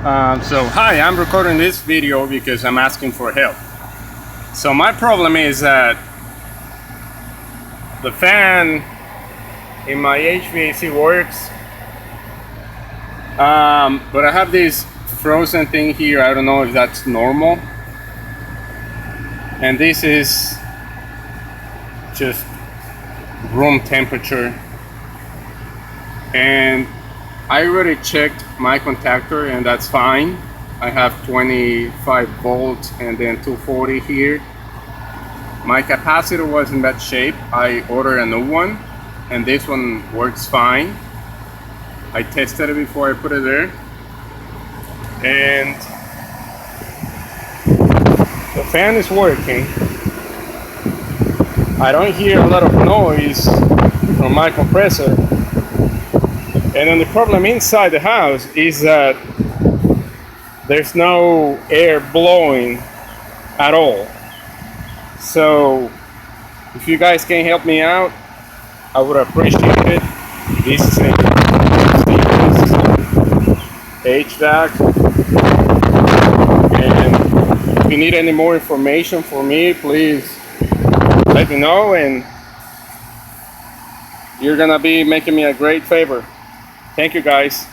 So hi, I'm recording this video because I'm asking for help. So my problem is that the fan in my HVAC works, but I have this frozen thing here. I don't know if that's normal, and this is just room temperature, and I already checked my contactor and that's fine. I have 25 volts and then 240 here. My capacitor was in bad shape. I ordered a new one and this one works fine. I tested it before I put it there, and the fan is working. I don't hear a lot of noise from my compressor. And then the problem inside the house is that there's no air blowing at all. So if you guys can help me out, I would appreciate it. This is HVAC, and if you need any more information for me, please let me know, and you're gonna be making me a great favor. Thank you guys.